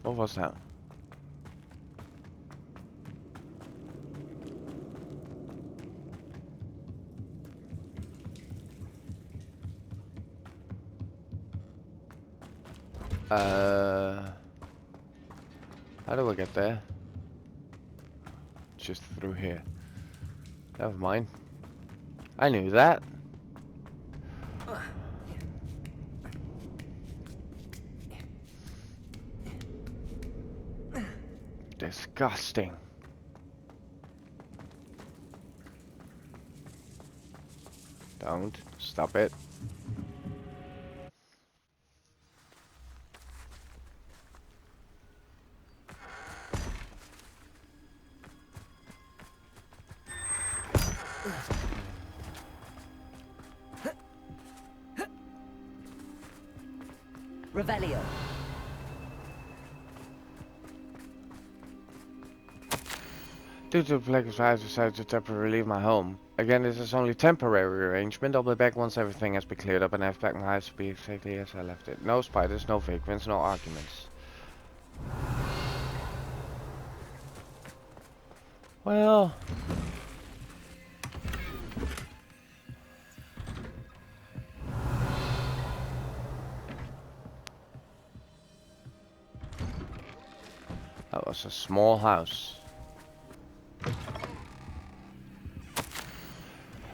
What was that? How do I get there? Just through here. Never mind. I knew that. Disgusting. Don't. Stop it. Revelio. Due to the plague of fire, I decided to temporarily leave my home. Again, this is only temporary arrangement. I'll be back once everything has been cleared up and I have back my house to be exactly as I left it. No spiders, no vagrants, no arguments. Well... that was a small house.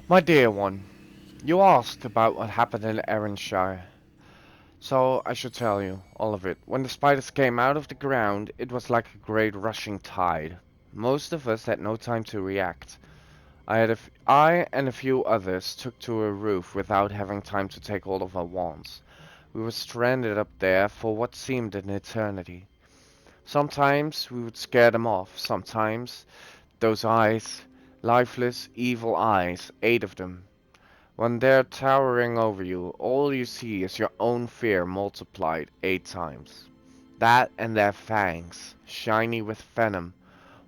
My dear one, you asked about what happened in Erinshire. So I should tell you, all of it. When the spiders came out of the ground, it was like a great rushing tide. Most of us had no time to react. I and a few others took to a roof without having time to take hold of our wands. We were stranded up there for what seemed an eternity. Sometimes we would scare them off, sometimes those eyes, lifeless, evil eyes, 8 of them. When they're towering over you, all you see is your own fear multiplied 8 times. That and their fangs, shiny with venom.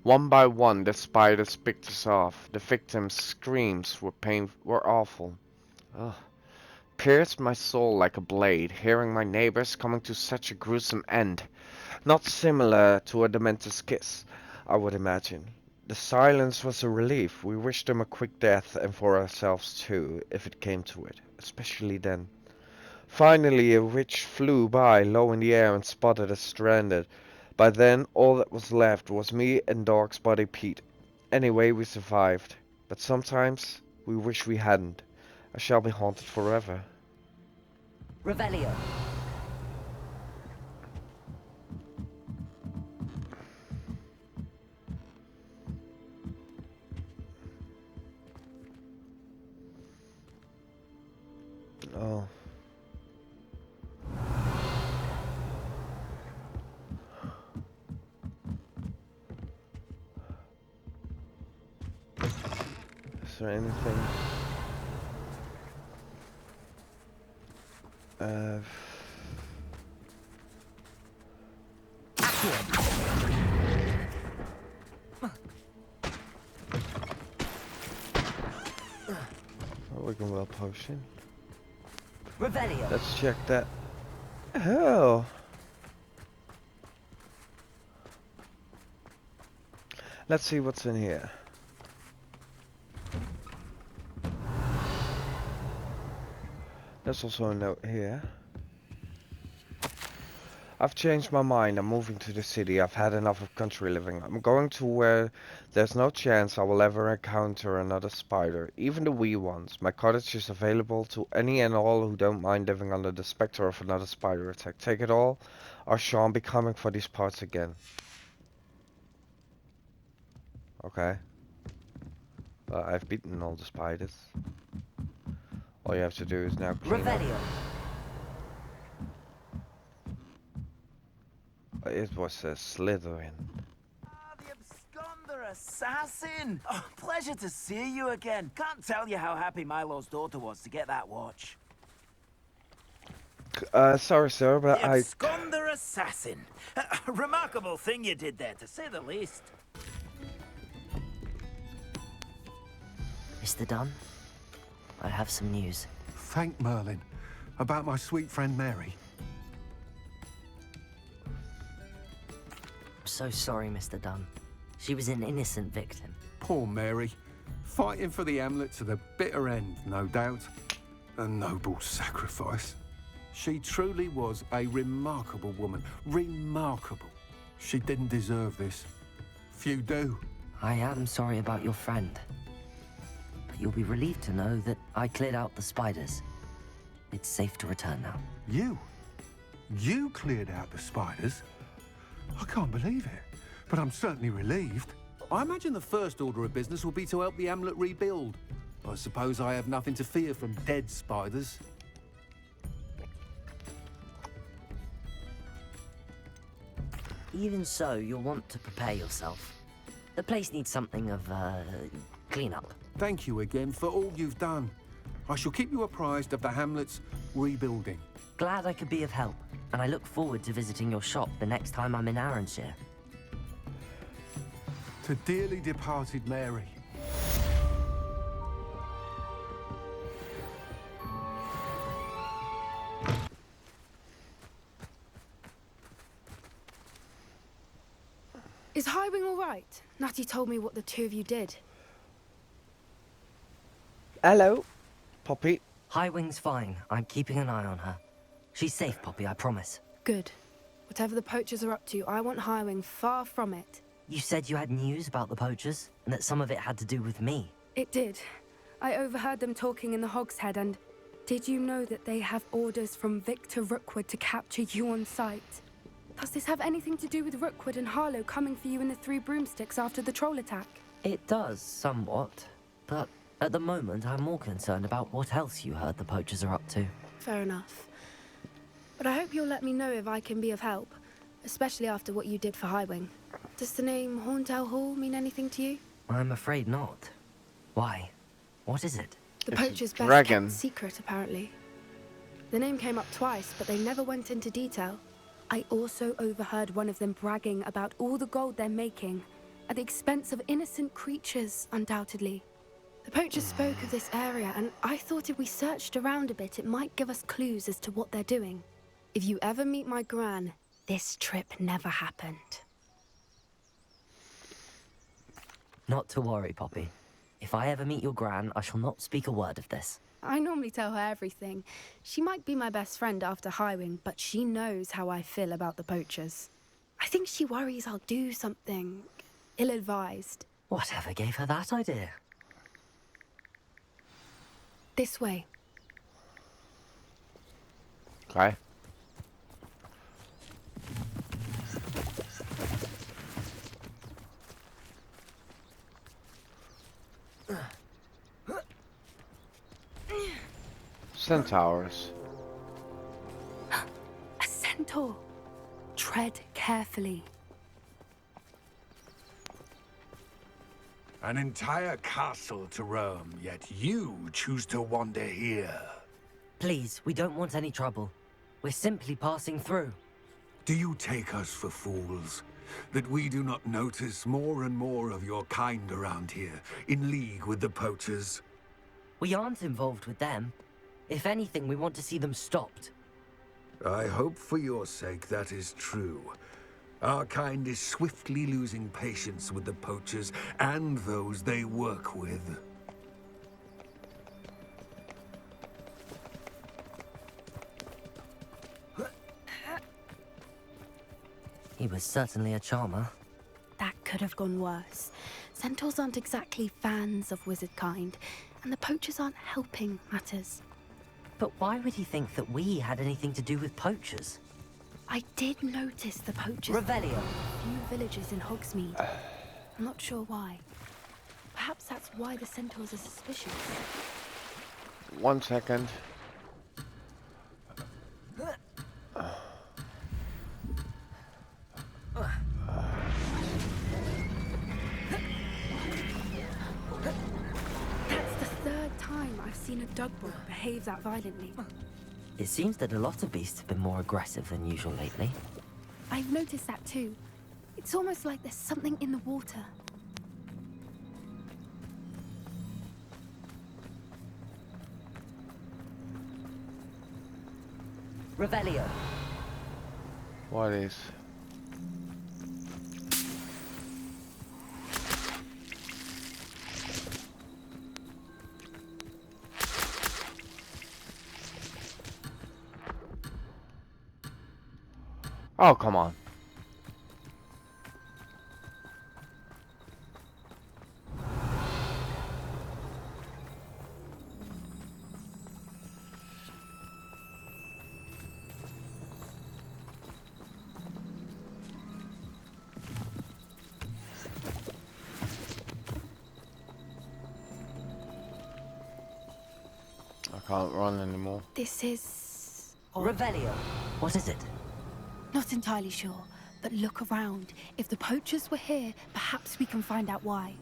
One by one the spiders picked us off. The victims' screams were awful. Ugh. Pierced my soul like a blade, hearing my neighbors coming to such a gruesome end. Not similar to a Dementor's kiss, I would imagine. The silence was a relief. We wished them a quick death, and for ourselves too, if it came to it, especially then. Finally, a witch flew by low in the air and spotted us stranded. By then, all that was left was me and Dog's buddy Pete. Anyway, we survived. But sometimes, we wish we hadn't. I shall be haunted forever. Revelio. Oh. Is there anything? Oh, we can well potion. Revelio. Let's check that. Oh. Let's see what's in here. There's also a note here. I've changed my mind. I'm moving to the city. I've had enough of country living. I'm going to where there's no chance I will ever encounter another spider, even the wee ones. My cottage is available to any and all who don't mind living under the specter of another spider attack. Take it all, or shall I be coming for these parts again? Okay. Well, I've beaten all the spiders. All you have to do is now clean up. Revelio. It was a Slytherin. Ah, the absconder assassin! Oh, pleasure to see you again. Can't tell you how happy Milo's daughter was to get that watch. Sorry sir, but The absconder assassin. A remarkable thing you did there, to say the least. Mr. Dunn, I have some news. Thank Merlin. About my sweet friend Mary. so sorry, Mr. Dunn. She was an innocent victim. Poor Mary. Fighting for the hamlet to the bitter end, no doubt. A noble sacrifice. She truly was a remarkable woman. Remarkable. She didn't deserve this. Few do. I am sorry about your friend. But you'll be relieved to know that I cleared out the spiders. It's safe to return now. You? You cleared out the spiders? I can't believe it, but I'm certainly relieved. I imagine the first order of business will be to help the hamlet rebuild. I suppose I have nothing to fear from dead spiders. Even so, you'll want to prepare yourself. The place needs something of, clean-up. Thank you again for all you've done. I shall keep you apprised of the hamlet's rebuilding. Glad I could be of help, and I look forward to visiting your shop the next time I'm in Arranshire. To dearly departed Mary. Is Highwing all right? Natty told me what the two of you did. Hello, Poppy. Highwing's fine. I'm keeping an eye on her. She's safe, Poppy, I promise. Good. Whatever the poachers are up to, I want Highwing far from it. You said you had news about the poachers, and that some of it had to do with me. It did. I overheard them talking in the Hogshead, and did you know that they have orders from Victor Rookwood to capture you on sight? Does this have anything to do with Rookwood and Harlow coming for you in the Three Broomsticks after the troll attack? It does, somewhat. But at the moment, I'm more concerned about what else you heard the poachers are up to. Fair enough. But I hope you'll let me know if I can be of help, especially after what you did for Highwing. Does the name Horntail Hall mean anything to you? I'm afraid not. Why? What is it? The It's a poacher's best dragon. kept secret, apparently. The name came up twice, but they never went into detail. I also overheard one of them bragging about all the gold they're making, at the expense of innocent creatures, undoubtedly. The poachers spoke of this area, and I thought if we searched around a bit, it might give us clues as to what they're doing. If you ever meet my gran, this trip never happened. Not to worry, Poppy. If I ever meet your gran, I shall not speak a word of this. I normally tell her everything. She might be my best friend after Highwing, but she knows how I feel about the poachers. I think she worries I'll do something ill-advised. Whatever gave her that idea? This way. Okay. Centaurs. A centaur. Tread carefully. An entire castle to roam, yet you choose to wander here. Please, we don't want any trouble. We're simply passing through. Do you take us for fools? That we do not notice more and more of your kind around here, in league with the poachers? We aren't involved with them. If anything, we want to see them stopped. I hope for your sake that is true. Our kind is swiftly losing patience with the poachers and those they work with. He was certainly a charmer. That could have gone worse. Centaurs aren't exactly fans of wizard kind, and the poachers aren't helping matters. But why would he think that we had anything to do with poachers? I did notice the poachers Revelio. in a few villages in Hogsmeade. I'm not sure why. Perhaps that's why the centaurs are suspicious. 1 second. That's the third time I've seen a Dugbrook behave that violently. It seems that a lot of beasts have been more aggressive than usual lately. I've noticed that too. It's almost like there's something in the water. Revelio. What is? Oh, come on. I can't run anymore. This is... Revelio. What is it? Not entirely sure, but look around. If the poachers were here, perhaps we can find out why.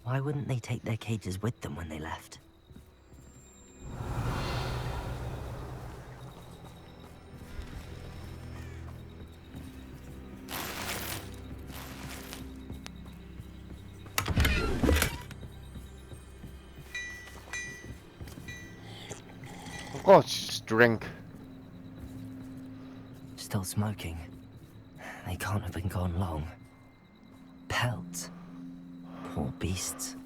Why wouldn't they take their cages with them when they left? Of course, just drink. Still smoking. They can't have been gone long. Pelts. Poor beasts.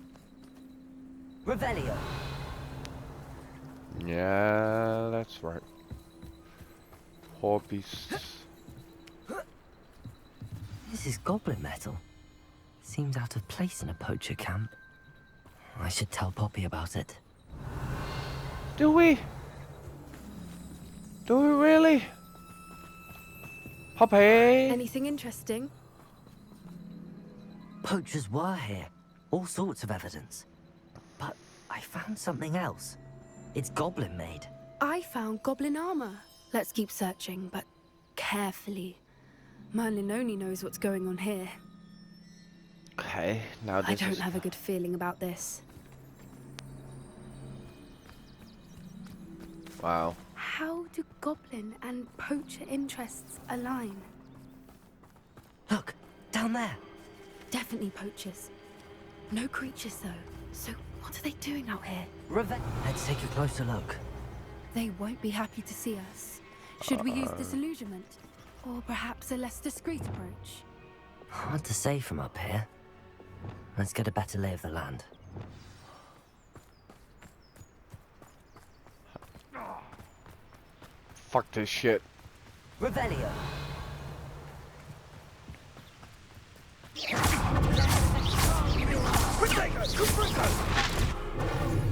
Revelio. Yeah, that's right. Poor beasts. This is goblin metal. Seems out of place in a poacher camp. I should tell Poppy about it. Do we? Do we really? Poppy! Anything interesting? Poachers were here. All sorts of evidence. But I found something else. It's goblin made. I found goblin armor. Let's keep searching, but carefully. Merlin only knows what's going on here. Okay, now this I don't is... have a good feeling about this. Wow. How do goblin and poacher interests align? Look, down there. Definitely poachers. No creatures though. So what are they doing out here? Let's take a closer look. They won't be happy to see us. Should we use disillusionment? Or perhaps a less discreet approach? Hard to say from up here. Let's get a better lay of the land. Fuck this shit. Revelio.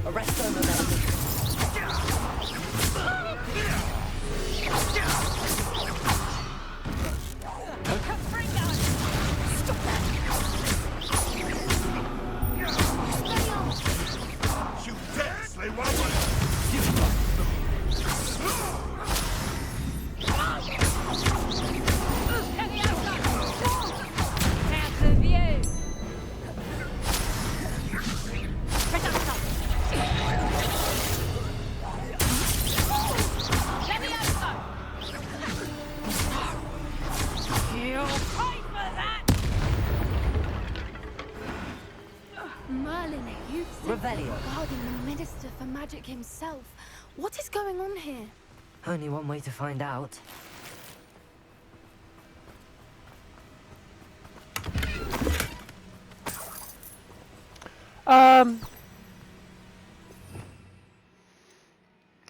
Arresto momentum. Merlin, you think Revelio. you're guarding the Minister for Magic himself. What is going on here? Only one way to find out.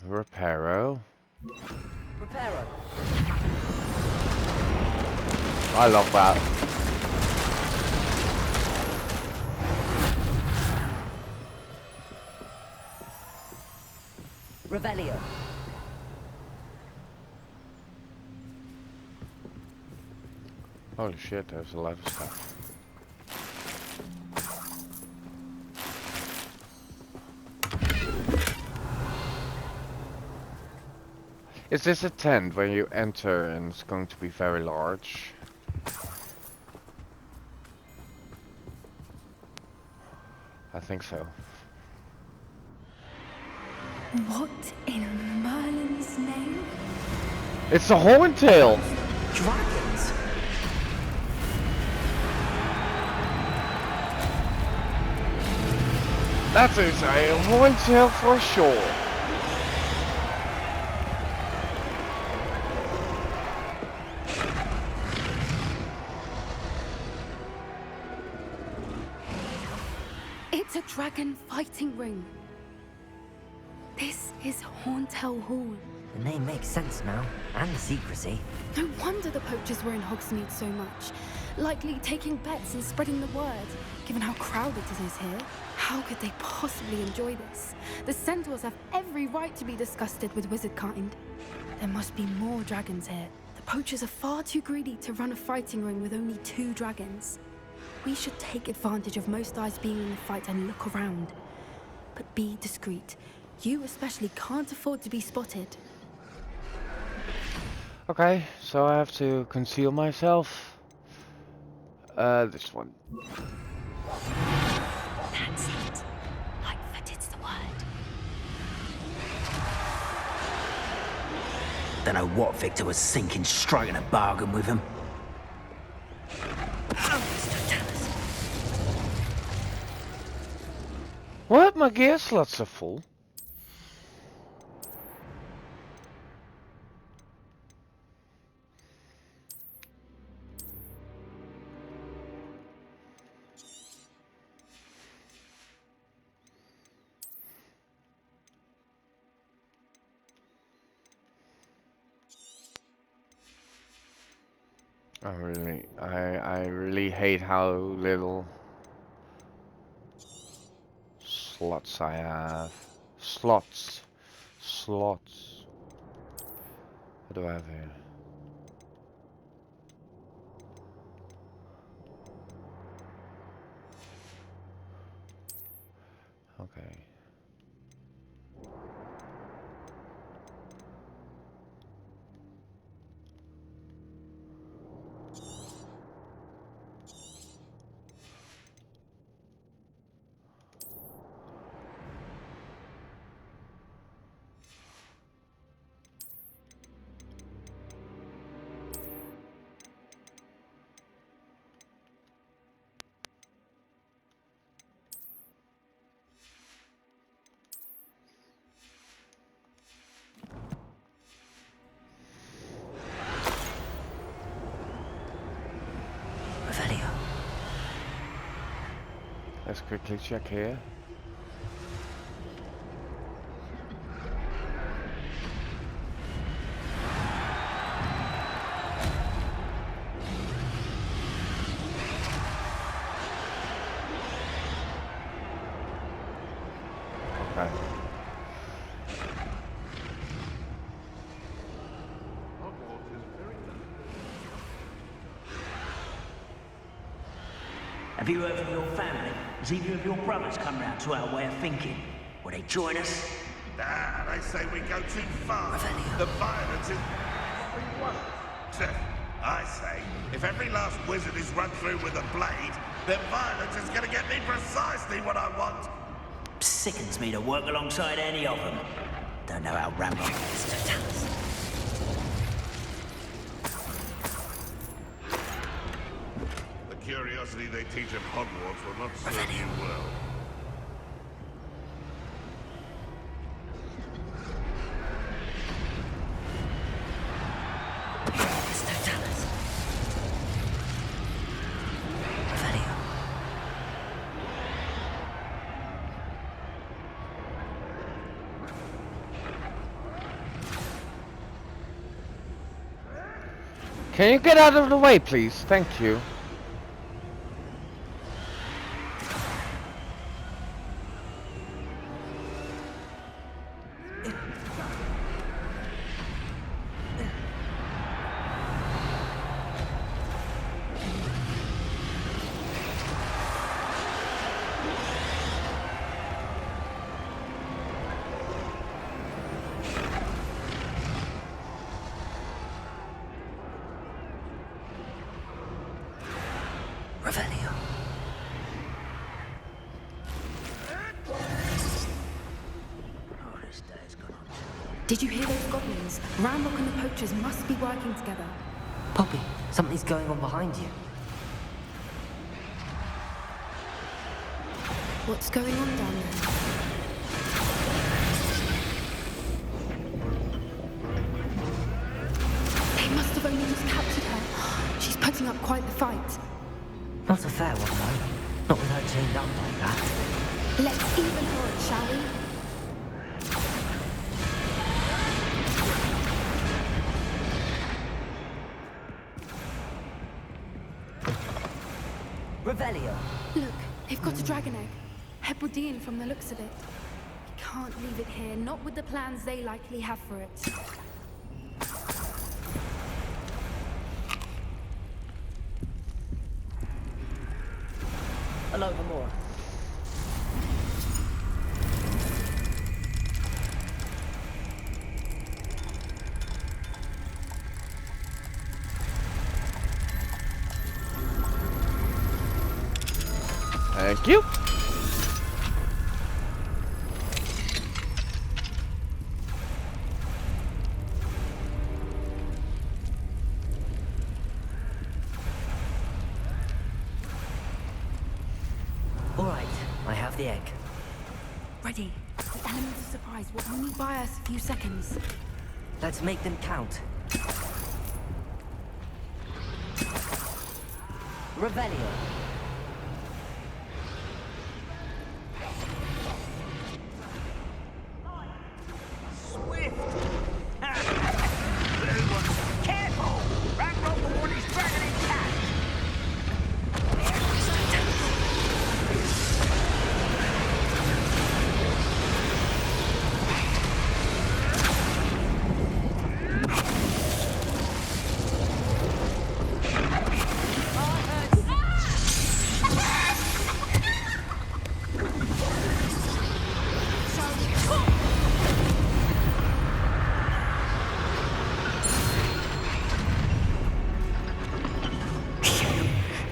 Reparo. Reparo. I love that. Revelio. Holy shit, there's a lot of stuff. Is this a tent where you enter and it's going to be very large? I think so. What in Merlin's name? It's a horntail! Dragons. That is a horntail for sure. It's a dragon fighting ring. This is Hauntel Hall. The name makes sense now, and the secrecy. No wonder the poachers were in Hogsmeade so much. Likely taking bets and spreading the word, given how crowded it is here. How could they possibly enjoy this? The centaurs have every right to be disgusted with wizard kind. There must be more dragons here. The poachers are far too greedy to run a fighting ring with only 2 dragons. We should take advantage of most eyes being in the fight and look around. But be discreet. You especially can't afford to be spotted. Okay, so I have to conceal myself. This one. That's it. Lightfooted's the word. Don't know what Victor was thinking, striking a bargain with him. What? My gear slots are full. I really hate how little slots I have. Slots. What do I have here? Okay. Let's quickly check here. Okay. Have you heard from your family? Has either of your brothers come round to our way of thinking? Will they join us? Nah, they say we go too far. The violence is what we want. I say, if every last wizard is run through with a blade, then violence is gonna get me precisely what I want. Sickens me to work alongside any of them. Don't know how rambling is to tell us. The curiosity they teach at Hogwarts will not serve you well. Can you get out of the way, please? Thank you. Did you hear those goblins? Ramrock and the poachers must be working together. Poppy, something's going on behind you. What's going on down there? They must have only just captured her. She's putting up quite the fight. Not a fair one, though. Not with her chained up like that. Let's even her it, shall we? Revelio. Look, they've got a dragon egg. Hebridean from the looks of it. We can't leave it here, not with the plans they likely have for it. Hello, Gamora. Thank you. All right, I have the egg. Ready. The elements of surprise will only buy us a few seconds. Let's make them count. Revelio. Swift! Blue one. Careful! Ragnarok the one is dragon intact!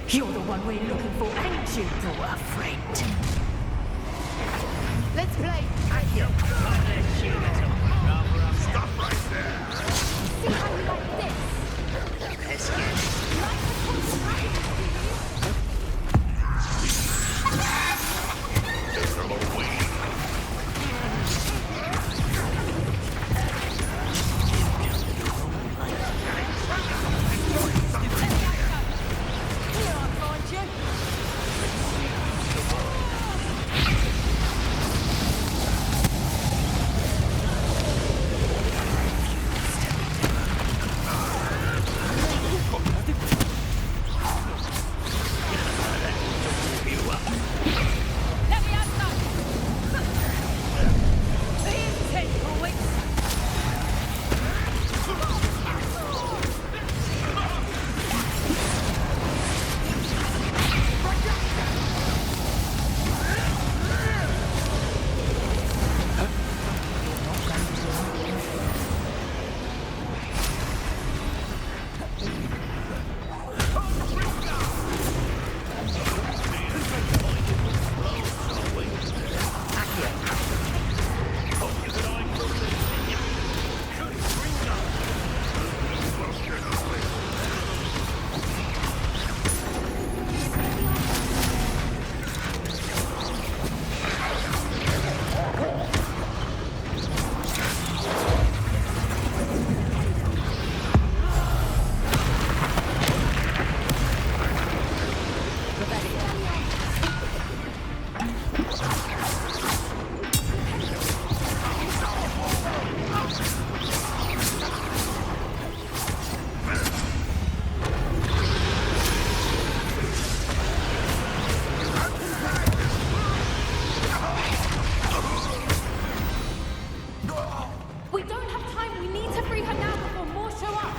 You're the one we're looking for, ain't you, daughter friend? Let's play. Stop right there. See how you like this. Like the Prince of Dragons, From away. Here I find you. Let me have some. Here's 10 for weeks. We don't have time. We need to free her now before more show up.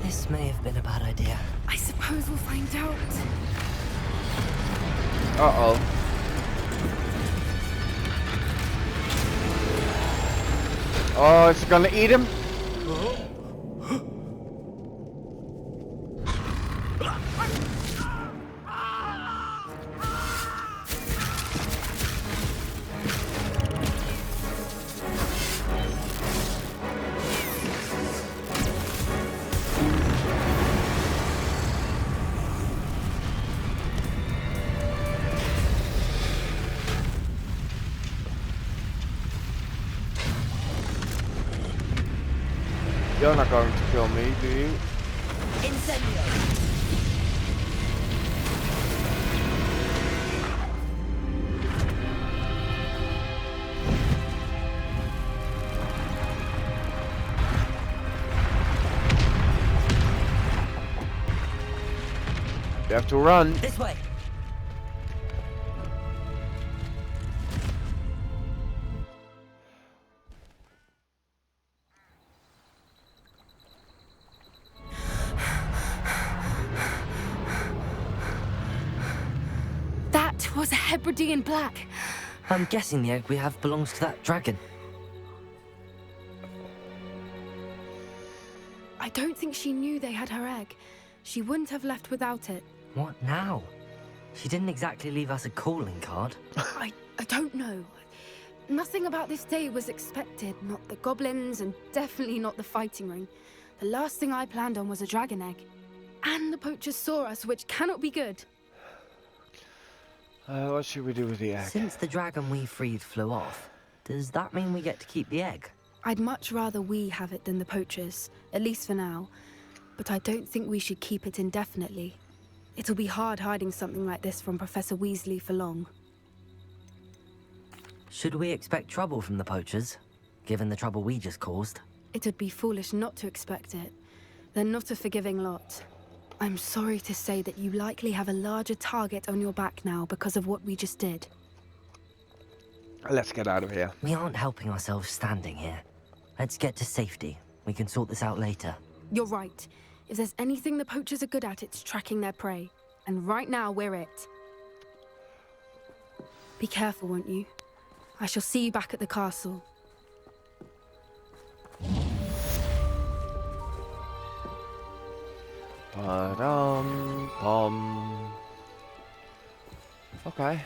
This may have been a bad idea. I suppose we'll find out. Uh-oh. Oh, is it gonna eat him? You're not going to kill me, do you? Incendio. You have to run. This way. That was a Hebridean black. I'm guessing the egg we have belongs to that dragon. I don't think she knew they had her egg. She wouldn't have left without it. What now? She didn't exactly leave us a calling card. I don't know. Nothing about this day was expected. Not the goblins, and definitely not the fighting ring. The last thing I planned on was a dragon egg. And the poachers saw us, which cannot be good. What should we do with the egg? Since the dragon we freed flew off, does that mean we get to keep the egg? I'd much rather we have it than the poachers, at least for now. But I don't think we should keep it indefinitely. It'll be hard hiding something like this from Professor Weasley for long. Should we expect trouble from the poachers, given the trouble we just caused? It would be foolish not to expect it. They're not a forgiving lot. I'm sorry to say that you likely have a larger target on your back now because of what we just did. Let's get out of here. We aren't helping ourselves standing here. Let's get to safety. We can sort this out later. You're right. If there's anything the poachers are good at, it's tracking their prey. And right now, we're it. Be careful, won't you? I shall see you back at the castle. Ba-dum-bum. Okay.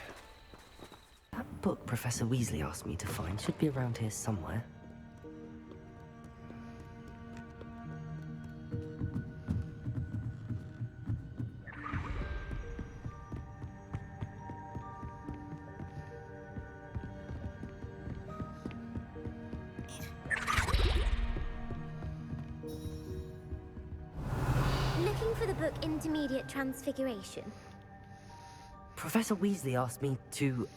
That book Professor Weasley asked me to find should be around here somewhere. Looking for the book Intermediate Transfiguration? Professor Weasley asked me to,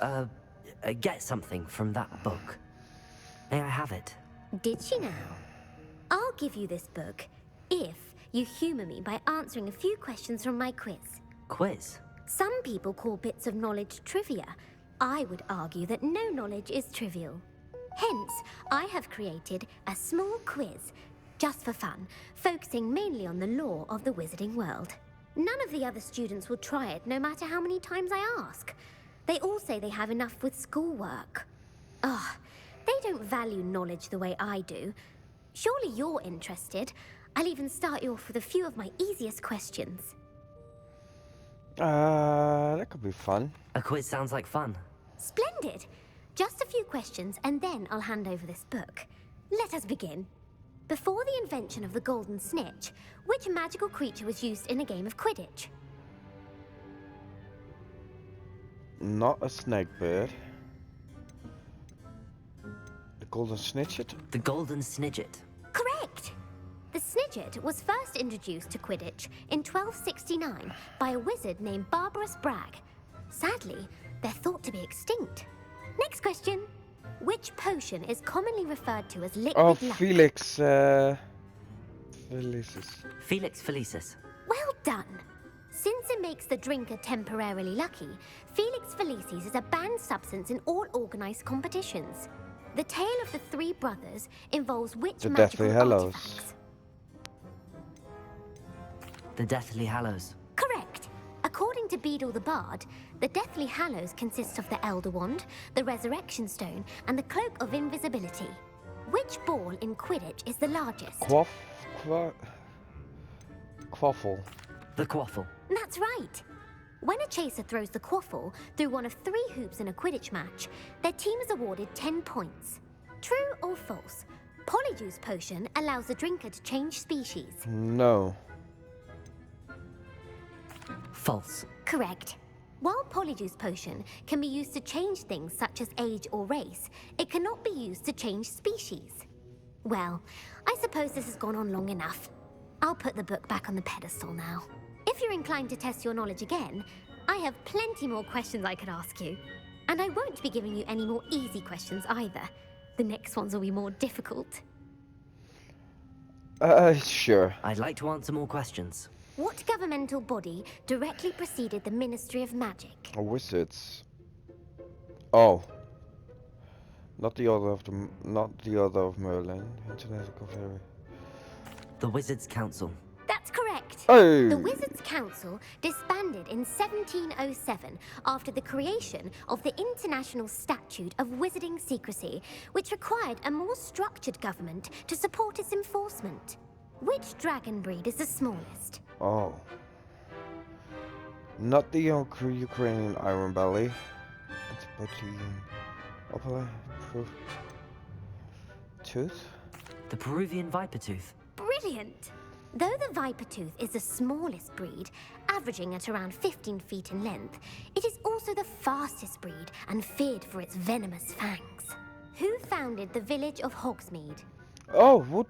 get something from that book. May I have it? Did she now? I'll give you this book if you humor me by answering a few questions from my quiz. Quiz? Some people call bits of knowledge trivia. I would argue that no knowledge is trivial. Hence, I have created a small quiz, just for fun, focusing mainly on the lore of the wizarding world. None of the other students will try it, no matter how many times I ask. They all say they have enough with schoolwork. Ugh, they don't value knowledge the way I do. Surely you're interested. I'll even start you off with a few of my easiest questions. That could be fun. A quiz sounds like fun. Splendid! Just a few questions, and then I'll hand over this book. Let us begin. Before the invention of the golden snitch, which magical creature was used in a game of Quidditch? Not a snake bird. The golden snitchet? The golden snidget. Correct! The snidget was first introduced to Quidditch in 1269 by a wizard named Barbarous Bragg. Sadly, they're thought to be extinct. Next question. Which potion is commonly referred to as liquid Oh, luck? Felix, Felicis. Felix Felicis. Well done! Since it makes the drinker temporarily lucky, Felix Felicis is a banned substance in all organized competitions. The tale of the three brothers involves which The magical Deathly Hallows. artifacts? The Deathly Hallows. Correct. According to Beedle the Bard, the Deathly Hallows consists of the Elder Wand, the Resurrection Stone, and the Cloak of Invisibility. Which ball in Quidditch is the largest? Quaffle. The Quaffle. That's right. When a chaser throws the quaffle through one of 3 hoops in a Quidditch match, their team is awarded 10 points. True or false? Polyjuice Potion allows the drinker to change species. No. False. Correct. While Polyjuice Potion can be used to change things such as age or race, it cannot be used to change species. Well, I suppose this has gone on long enough. I'll put the book back on the pedestal now. If you're inclined to test your knowledge again, I have plenty more questions I could ask you. And I won't be giving you any more easy questions either. The next ones will be more difficult. Sure. I'd like to answer more questions. What governmental body directly preceded the Ministry of Magic? Wizards. Oh. Not the other of Merlin. International Fairy. The Wizards' Council. That's correct. Oh. The Wizards' Council disbanded in 1707 after the creation of the International Statute of Wizarding Secrecy, which required a more structured government to support its enforcement. Which dragon breed is the smallest? Oh. Not the Ukrainian Iron Belly. It's Bottian. Tooth? The Peruvian Viper Tooth. Brilliant! Though the Viper Tooth is the smallest breed, averaging at around 15 feet in length, it is also the fastest breed and feared for its venomous fangs. Who founded the village of Hogsmeade? Oh,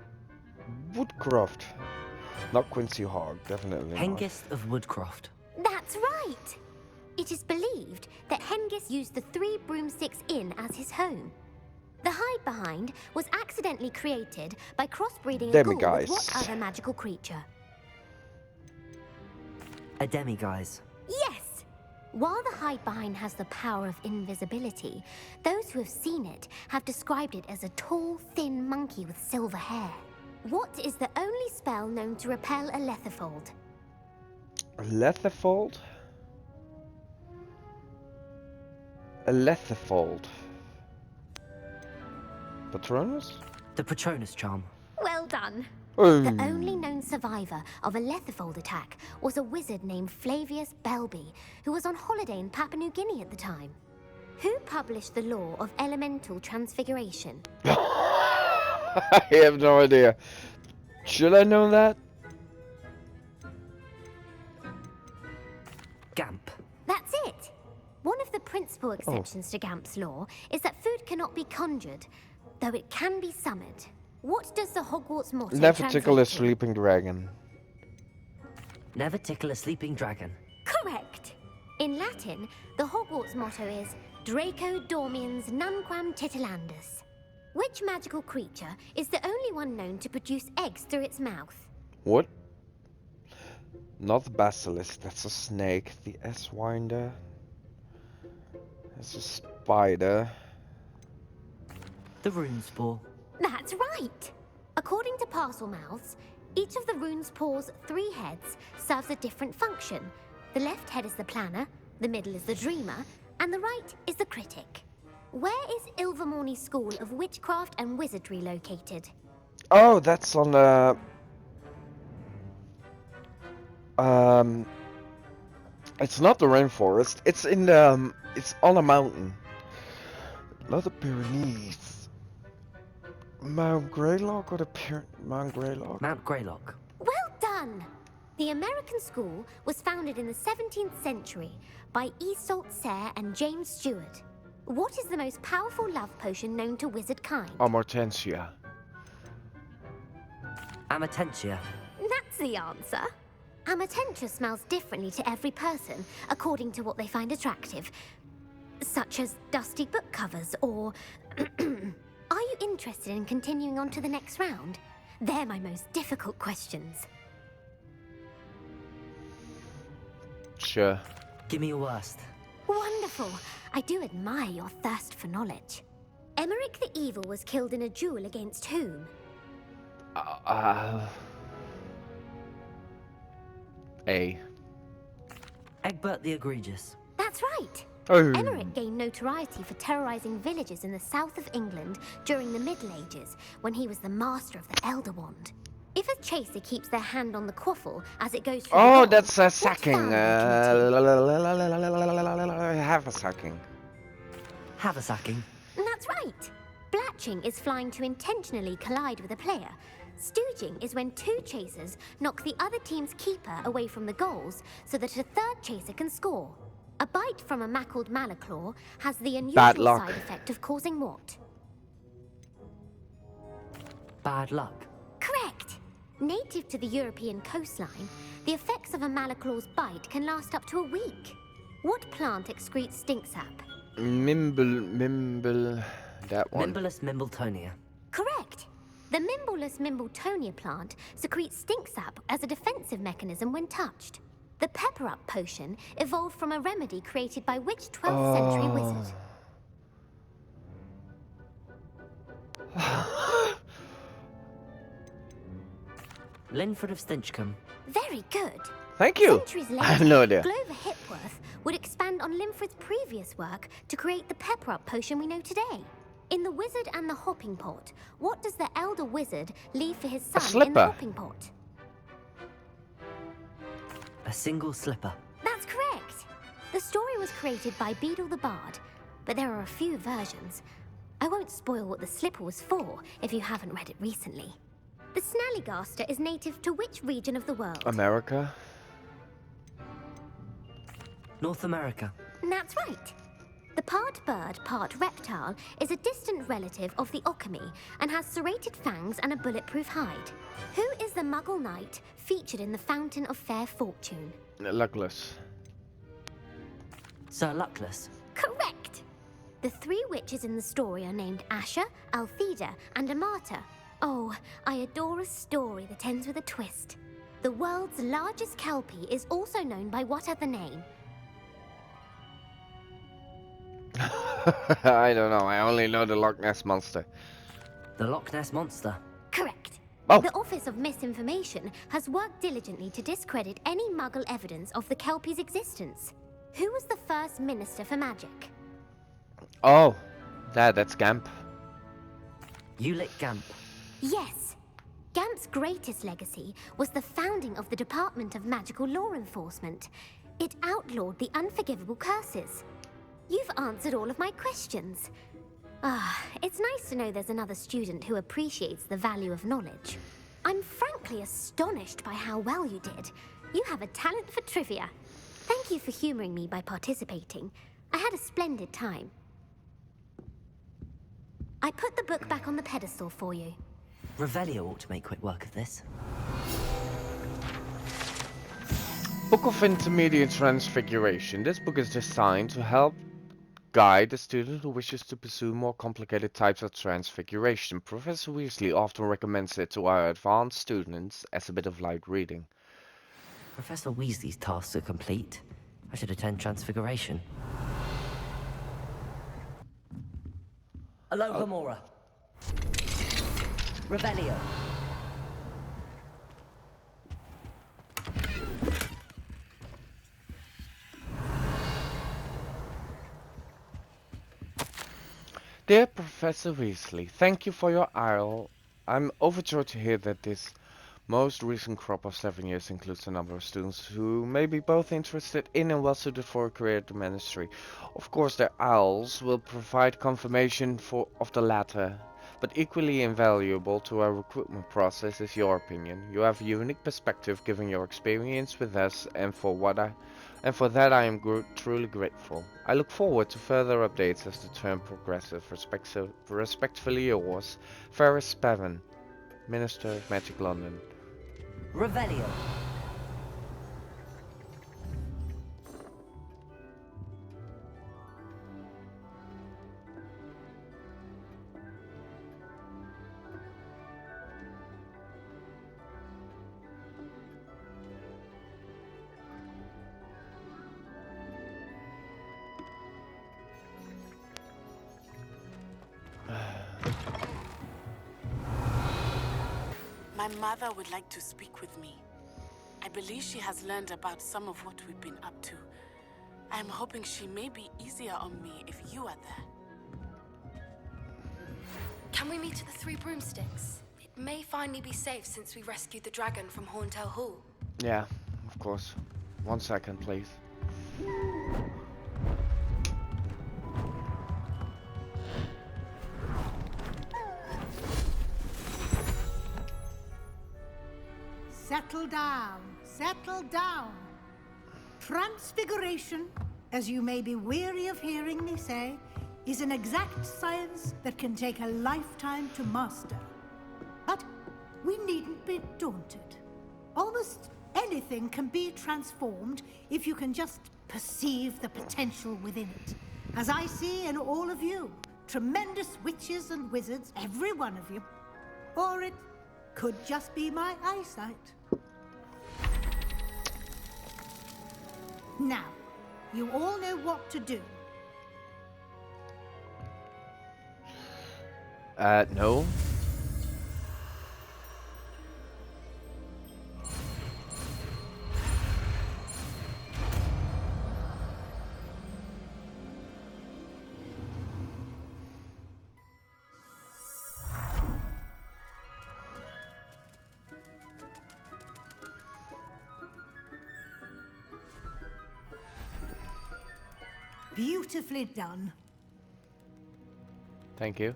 Woodcroft. Not Quincy Hogg, definitely not. Hengist of Woodcroft. That's right! It is believed that Hengist used the 3 Broomsticks Inn as his home. The hide behind was accidentally created by crossbreeding a ghoul with what other magical creature? A demiguise. Yes! While the hide behind has the power of invisibility, those who have seen it have described it as a tall, thin monkey with silver hair. What is the only spell known to repel a letherfold? A letherfold? A letherfold. Patronus? The Patronus charm. Well done. Oh. The only known survivor of a letherfold attack was a wizard named Flavius Belby, who was on holiday in Papua New Guinea at the time. Who published the law of elemental transfiguration? I have no idea. Should I know that? Gamp. That's it. One of the principal exceptions to Gamp's law is that food cannot be conjured, though it can be summoned. What does the Hogwarts motto Never tickle a translate to? sleeping dragon. Never tickle a sleeping dragon. Correct. In Latin, the Hogwarts motto is Draco Dormiens Nunquam Titilandus. Which magical creature is the only one known to produce eggs through its mouth? What? Not the basilisk, that's a snake. The S-winder. That's a spider. The Runespore. That's right! According to Parselmouths, each of the Runespore's 3 heads serves a different function. The left head is the planner, the middle is the dreamer, and the right is the critic. Where is Ilvermorny School of Witchcraft and Wizardry located? Oh, that's on the... It's not the rainforest. It's in the... It's on a mountain. Not the Pyrenees. Mount Greylock or the Mount Greylock? Mount Greylock. Well done! The American school was founded in the 17th century by Isolde Sayre and James Stewart. What is the most powerful love potion known to wizard kind? Amortensia. Amatentia. That's the answer. Amatentia smells differently to every person, according to what they find attractive. Such as dusty book covers, or... Are you interested in continuing on to the next round? They're my most difficult questions. Sure. Give me your worst. Wonderful. I do admire your thirst for knowledge. Emmerich the Evil was killed in a duel against whom? A. Egbert the Egregious. That's right. Oh. Emmerich gained notoriety for terrorizing villages in the south of England during the Middle Ages, when he was the master of the Elder Wand. If a chaser keeps their hand on the quaffle as it goes through the Oh, wand, that's what sacking. family continue? Half a sacking. Have a sacking. That's right. Blatching is flying to intentionally collide with a player. Stooging is when 2 chasers knock the other team's keeper away from the goals so that a 3rd chaser can score. A bite from a mackled malaclaw has the unusual Bad luck. side effect of causing what? bad luck? Correct. Native to the European coastline, the effects of a malaclaw's bite can last up to a week. What plant excretes stink sap? Mimble, that one. Mimblus mimbletonia. Correct. The Mimblus mimbletonia plant secretes stink sap as a defensive mechanism when touched. The Pepper Up potion evolved from a remedy created by which 12th century wizard? Linford of Stinchcombe. Very good. Thank you. Centuries I have later, no idea. Glover Hipworth would expand on Linford's previous work to create the Pepper Up potion we know today. In The Wizard and the Hopping Pot, what does the elder wizard leave for his son in slipper. the hopping pot? A single slipper. That's correct. The story was created by Beadle the Bard, but there are a few versions. I won't spoil what the slipper was for if you haven't read it recently. The Snallygaster is native to which region of the world? America. North America. That's right. The part bird, part reptile is a distant relative of the Occamy and has serrated fangs and a bulletproof hide. Who is the Muggle knight featured in the Fountain of Fair Fortune? Luckless. Sir Luckless. Correct! The three witches in the story are named Asher, Altheda, and Amata. Oh, I adore a story that ends with a twist. The world's largest kelpie is also known by what other name? I don't know. I only know the Loch Ness Monster. The Loch Ness Monster. Correct. Oh. The Office of Misinformation has worked diligently to discredit any Muggle evidence of the kelpie's existence. Who was the first Minister for Magic? Oh, that's Gamp. Ulick Gamp. Yes. Gamp's greatest legacy was the founding of the Department of Magical Law Enforcement. It outlawed the unforgivable curses. You've answered all of my questions. It's nice to know there's another student who appreciates the value of knowledge. I'm frankly astonished by how well you did. You have a talent for trivia. Thank you for humoring me by participating. I had a splendid time. I put the book back on the pedestal for you. Revelio ought to make quick work of this. Book of Intermediate Transfiguration. This book is designed to help guide the student who wishes to pursue more complicated types of transfiguration. Professor Weasley often recommends it to our advanced students as a bit of light reading. Professor Weasley's tasks are complete. I should attend Transfiguration. Aloha Mora. Revelio. Dear Professor Weasley, thank you for your ire. I'm overjoyed to hear that this most recent crop of 7 years includes a number of students who may be both interested in and well suited for a career at the Ministry. Of course, their owls will provide confirmation of the latter, but equally invaluable to our recruitment process is your opinion. You have a unique perspective given your experience with us, and for that I am truly grateful. I look forward to further updates as the term progresses. Respectfully yours, Ferris Bevan, Minister of Magic London. Revelio. My mother would like to speak with me. I believe she has learned about some of what we've been up to. I'm hoping she may be easier on me if you are there. Can we meet at the Three Broomsticks? It may finally be safe since we rescued the dragon from Horntail Hall. Yeah, of course. 1 second, please. Settle down, settle down. Transfiguration, as you may be weary of hearing me say, is an exact science that can take a lifetime to master. But we needn't be daunted. Almost anything can be transformed if you can just perceive the potential within it. As I see in all of you, tremendous witches and wizards, every one of you. Or it could just be my eyesight. Now, you all know what to do. No. Beautifully done. Thank you.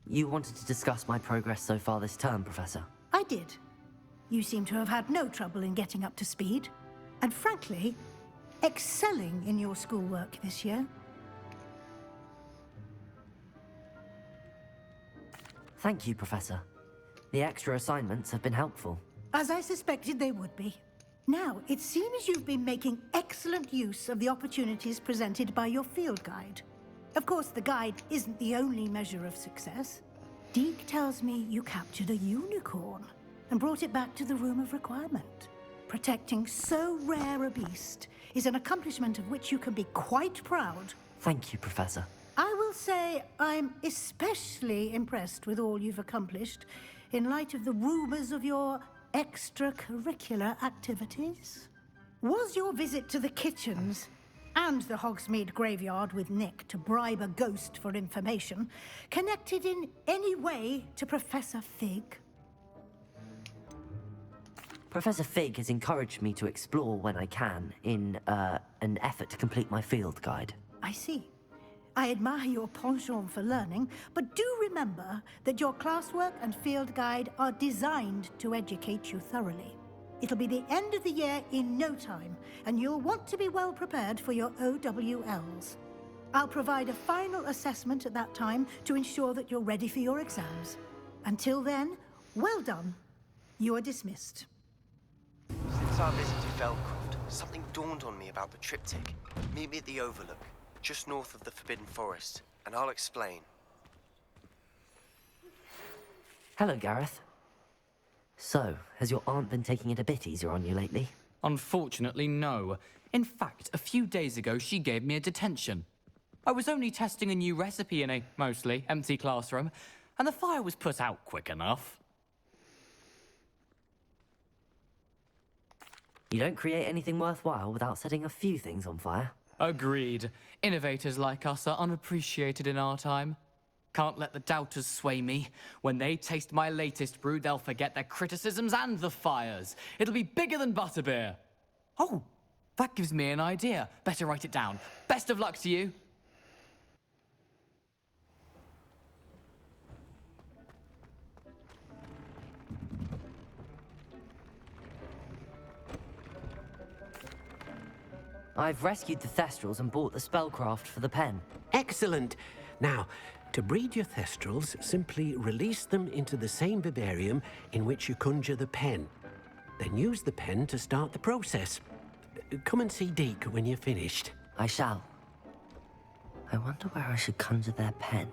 You wanted to discuss my progress so far this term, Professor? I did. You seem to have had no trouble in getting up to speed. And frankly, excelling in your schoolwork this year. Thank you, Professor. The extra assignments have been helpful. As I suspected they would be. Now, it seems you've been making excellent use of the opportunities presented by your field guide. Of course, the guide isn't the only measure of success. Deke tells me you captured a unicorn and brought it back to the Room of Requirement. Protecting so rare a beast is an accomplishment of which you can be quite proud. Thank you, Professor. I will say I'm especially impressed with all you've accomplished in light of the rumors of your extracurricular activities. Was your visit to the kitchens and the Hogsmeade graveyard with Nick to bribe a ghost for information connected in any way to Professor Fig? Professor Fig has encouraged me to explore when I can in an effort to complete my field guide. I see. I admire your penchant for learning, but do remember that your classwork and field guide are designed to educate you thoroughly. It'll be the end of the year in no time, and you'll want to be well prepared for your OWLs. I'll provide a final assessment at that time to ensure that you're ready for your exams. Until then, well done. You are dismissed. Since our visit to Feldcroft, something dawned on me about the triptych. Meet me at the Overlook, just north of the Forbidden Forest, and I'll explain. Hello, Gareth. So, has your aunt been taking it a bit easier on you lately? Unfortunately, no. In fact, a few days ago, she gave me a detention. I was only testing a new recipe in a mostly empty classroom, and the fire was put out quick enough. You don't create anything worthwhile without setting a few things on fire. Agreed. Innovators like us are unappreciated in our time. Can't let the doubters sway me. When they taste my latest brew, they'll forget their criticisms and the fires. It'll be bigger than butterbeer. Oh, that gives me an idea. Better write it down. Best of luck to you. I've rescued the Thestrals and bought the spellcraft for the pen. Excellent! Now, to breed your Thestrals, simply release them into the same vivarium in which you conjure the pen. Then use the pen to start the process. Come and see Deke when you're finished. I shall. I wonder where I should conjure their pen.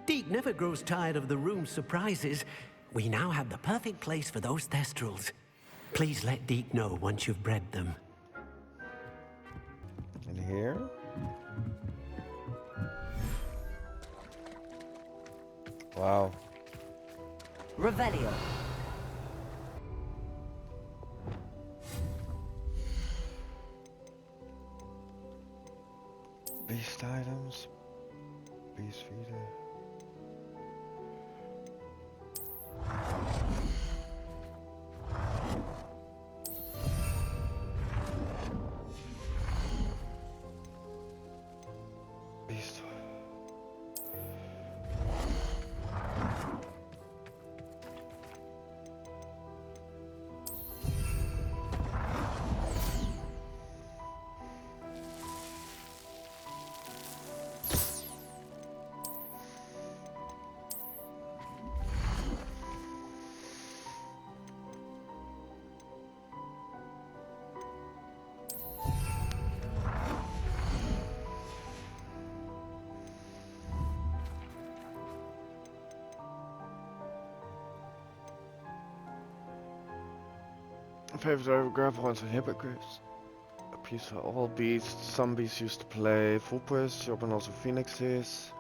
Deke never grows tired of the room's surprises. We now have the perfect place for those Thestrals. Please let Deke know once you've bred them. In here? Wow. Revelio. Beast items. Beast feeder. Beast. Favorite overgraph ones and hippogriffs. A piece for all beasts. Some beasts used to play footpress, open also phoenixes.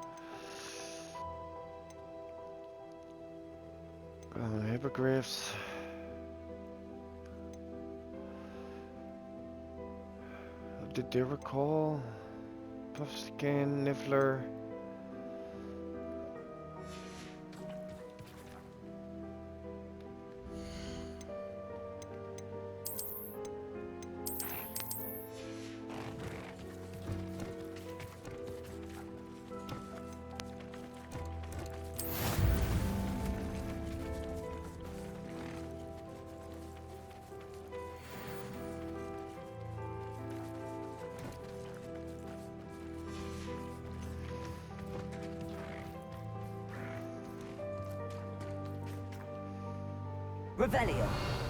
Hippogriffs. Did they recall? Puffskin, Niffler. Revelio.